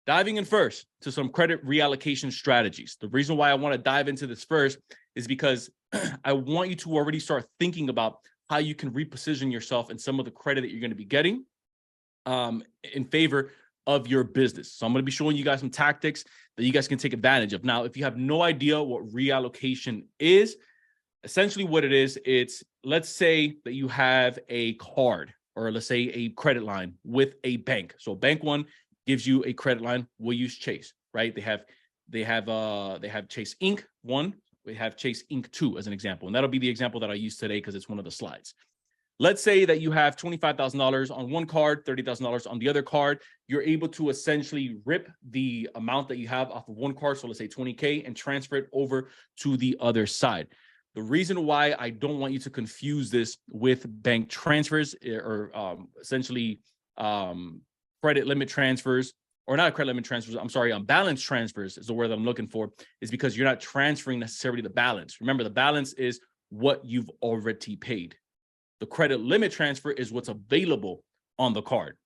diving in first to some credit reallocation strategies. The reason why I want to dive into this first is because I want you to already start thinking about how you can reposition yourself in some of the credit that you're going to be getting in favor of your business. So I'm going to be showing you guys some tactics that you guys can take advantage of. Now, if you have no idea what reallocation is, essentially what it is, it's, let's say that you have a card, or let's say a credit line with a bank. So bank one gives you a credit line. We'll use Chase, right? They have Chase Inc. 1. We have Chase Inc. 2 as an example. And that'll be the example that I use today because it's one of the slides. Let's say that you have $25,000 on one card, $30,000 on the other card. You're able to essentially rip the amount that you have off of one card, so let's say 20K, and transfer it over to the other side. The reason why I don't want you to confuse this with bank transfers or essentially credit limit transfers, or not credit limit transfers, I'm sorry, balance transfers is the word that I'm looking for, is because you're not transferring necessarily the balance. Remember, the balance is what you've already paid. The credit limit transfer is what's available on the card.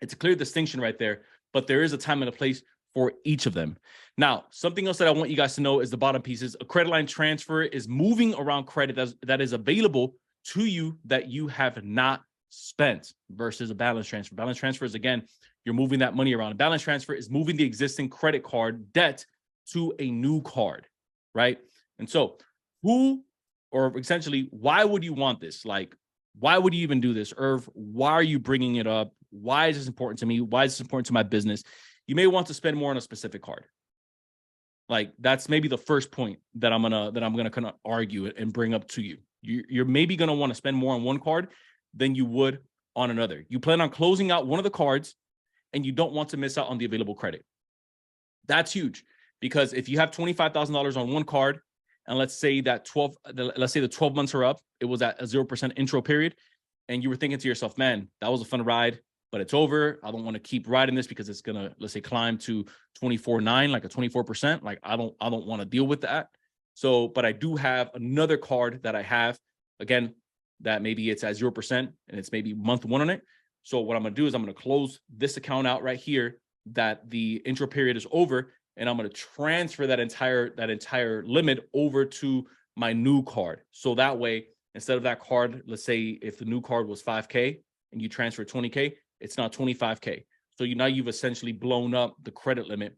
It's a clear distinction right there, but there is a time and a place for each of them. Now, something else that I want you guys to know is the bottom pieces. A credit line transfer is moving around credit that is available to you that you have not spent, versus a balance transfer. Balance transfer is, again, you're moving that money around. A balance transfer is moving the existing credit card debt to a new card, right? And so or essentially, why would you want this? Like, why would you even do this? Irv, why are you bringing it up? Why is this important to me? Why is this important to my business? You may want to spend more on a specific card. Like, that's maybe the first point that I'm gonna kind of argue and bring up to you. You're maybe gonna want to spend more on one card than you would on another. You plan on closing out one of the cards, and you don't want to miss out on the available credit. That's huge, because if you have $25,000 on one card, and let's say the 12 months are up, it was at a 0% intro period, and you were thinking to yourself, man, that was a fun ride, but it's over. I don't want to keep riding this because it's gonna, let's say, climb to 24.9, like a 24%. Like, I don't want to deal with that. So, but I do have another card that I have, again, that maybe it's at 0% and it's maybe month one on it. So what I'm gonna do is I'm gonna close this account out right here that the intro period is over, and I'm going to transfer that entire limit over to my new card. So that way, instead of that card, let's say if the new card was 5K and you transfer 20K, it's now 25K. So now you've essentially blown up the credit limit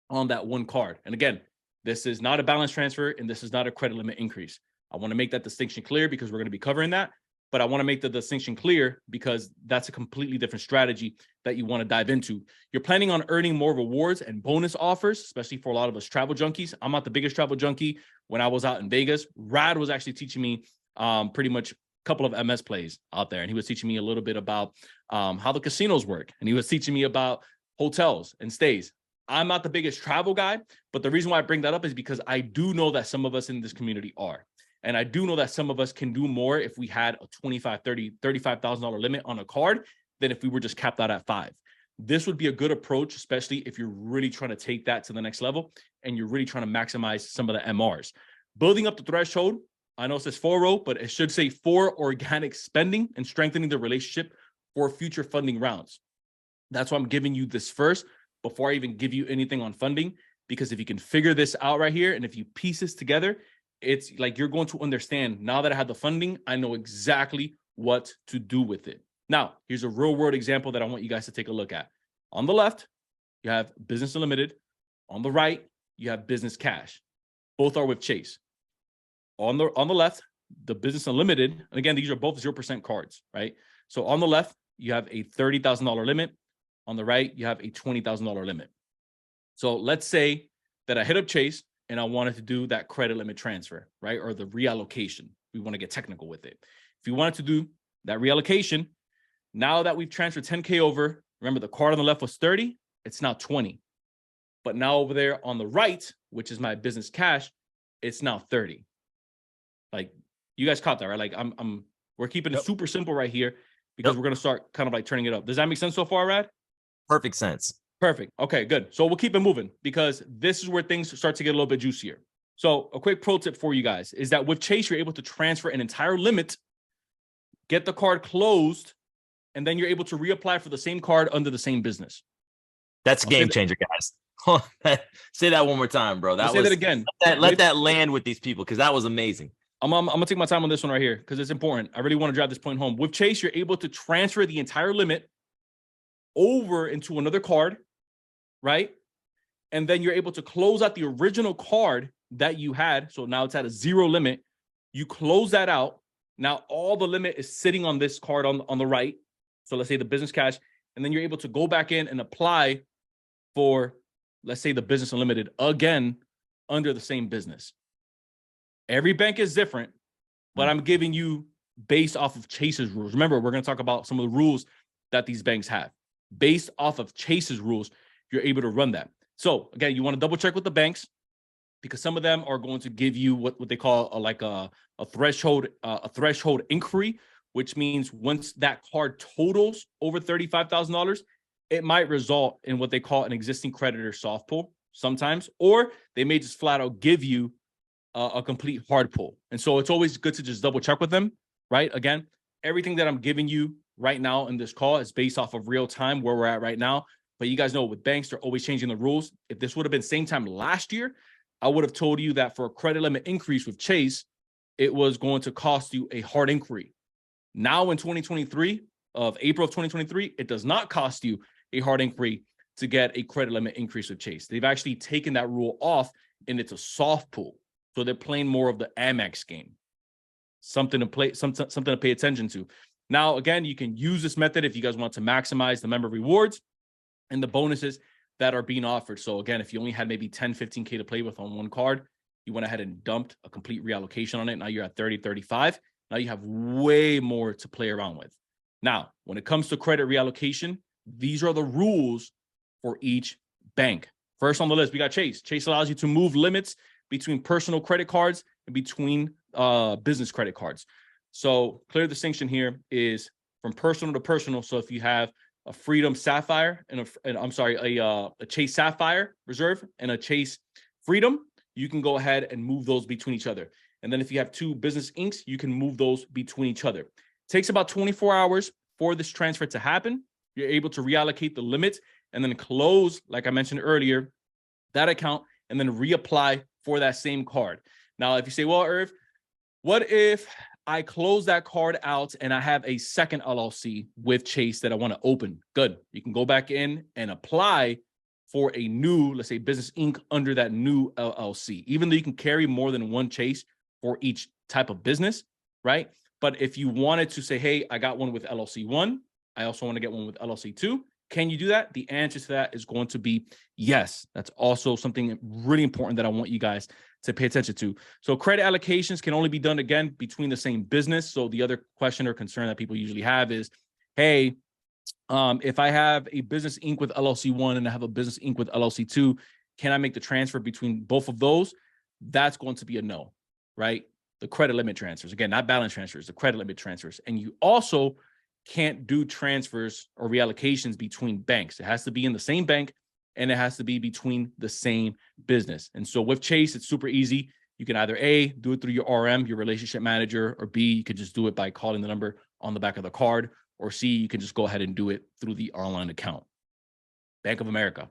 on that one card. And again, this is not a balance transfer, and this is not a credit limit increase. I want to make that distinction clear because we're going to be covering that. But I want to make the distinction clear because that's a completely different strategy that you want to dive into. You're planning on earning more rewards and bonus offers, especially for a lot of us travel junkies. I'm not the biggest travel junkie. When I was out in Vegas, Rad was actually teaching me pretty much a couple of MS plays out there. And he was teaching me a little bit about how the casinos work. And he was teaching me about hotels and stays. I'm not the biggest travel guy, but the reason why I bring that up is because I do know that some of us in this community are. And I do know that some of us can do more if we had a $25,000, $30,000, $35,000 limit on a card than if we were just capped out at 5. This would be a good approach, especially if you're really trying to take that to the next level and you're really trying to maximize some of the MRs. Building up the threshold, I know it says 4-0, but it should say for organic spending and strengthening the relationship for future funding rounds. That's why I'm giving you this first before I even give you anything on funding, because if you can figure this out right here and if you piece this together, it's like you're going to understand, now that I have the funding, I know exactly what to do with it. Now, here's a real world example that I want you guys to take a look at. On the left, you have Business Unlimited. On the right, you have Business Cash. Both are with Chase. On the left, the Business Unlimited, and again, these are both 0% cards, right? So on the left, you have a $30,000 limit. On the right, you have a $20,000 limit. So let's say that I hit up Chase and I wanted to do that credit limit transfer, right? Or the reallocation. We want to get technical with it. If you wanted to do that reallocation, now that we've transferred 10K over, remember the card on the left was 30, it's now 20. But now over there on the right, which is my Business Cash, it's now 30. Like, you guys caught that, right? Like, we're keeping it super simple right here because we're going to start kind of like turning it up. Does that make sense so far, Rad? Perfect sense. Perfect. Okay, good. So we'll keep it moving because this is where things start to get a little bit juicier. So a quick pro tip for you guys is that with Chase, you're able to transfer an entire limit, get the card closed, and then you're able to reapply for the same card under the same business. That's a I'll say game that, changer, guys. Say that one more time, bro. I'm gonna That say that was again. let that land with these people because that was amazing. I'm gonna take my time on this one right here because it's important. I really want to drive this point home. With Chase, you're able to transfer the entire limit over into another card, right? And then you're able to close out the original card that you had. So now it's at a zero limit. You close that out. Now all the limit is sitting on this card on the right. So let's say the business cash, and then you're able to go back in and apply for, let's say, the business unlimited again under the same business. Every bank is different, but I'm giving you based off of Chase's rules. Remember, we're going to talk about some of the rules that these banks have. Based off of Chase's rules, you're able to run that. So again, you want to double check with the banks because some of them are going to give you what they call a threshold inquiry, which means once that card totals over $35,000, it might result in what they call an existing creditor soft pull sometimes, or they may just flat out give you a complete hard pull. And so it's always good to just double check with them, right? Again, everything that I'm giving you right now in this call is based off of real time where we're at right now. But you guys know with banks, they're always changing the rules. If this would have been same time last year, I would have told you that for a credit limit increase with Chase, it was going to cost you a hard inquiry. Now in 2023, of April of 2023, it does not cost you a hard inquiry to get a credit limit increase with Chase. They've actually taken that rule off and it's a soft pull. So they're playing more of the Amex game. Something to pay attention to. Now, again, you can use this method if you guys want to maximize the member rewards and the bonuses that are being offered. So again, if you only had maybe 10, 15K to play with on one card, you went ahead and dumped a complete reallocation on it. Now you're at 30, 35. Now you have way more to play around with. Now, when it comes to credit reallocation, these are the rules for each bank. First on the list, we got Chase. Chase allows you to move limits between personal credit cards and between business credit cards. So clear distinction here is from personal to personal. So if you have a Freedom Sapphire and a Chase Sapphire Reserve and a Chase Freedom, you can go ahead and move those between each other. And then if you have two business inks, you can move those between each other. It takes about 24 hours for this transfer to happen. You're able to reallocate the limits and then close, like I mentioned earlier, that account and then reapply for that same card. Now, if you say, well, Irv, what if I close that card out and I have a second LLC with Chase that I want to open? Good. You can go back in and apply for a new, let's say, Business Inc. under that new LLC, even though you can carry more than one Chase for each type of business, right? But if you wanted to say, hey, I got one with LLC 1, I also want to get one with LLC 2, can you do that? The answer to that is going to be yes. That's also something really important that I want you guys to pay attention to. So credit allocations can only be done, again, between the same business. So the other question or concern that people usually have is, hey, if I have a Business Inc. with LLC 1 and I have a Business Inc. with LLC 2, can I make the transfer between both of those? That's going to be a no, right? The credit limit transfers, again, not balance transfers, the credit limit transfers. And you also can't do transfers or reallocations between banks. It has to be in the same bank and it has to be between the same business. And so with Chase, it's super easy. You can either A, do it through your RM, your relationship manager, or B, you can just do it by calling the number on the back of the card, or C, you can just go ahead and do it through the online account. Bank of America,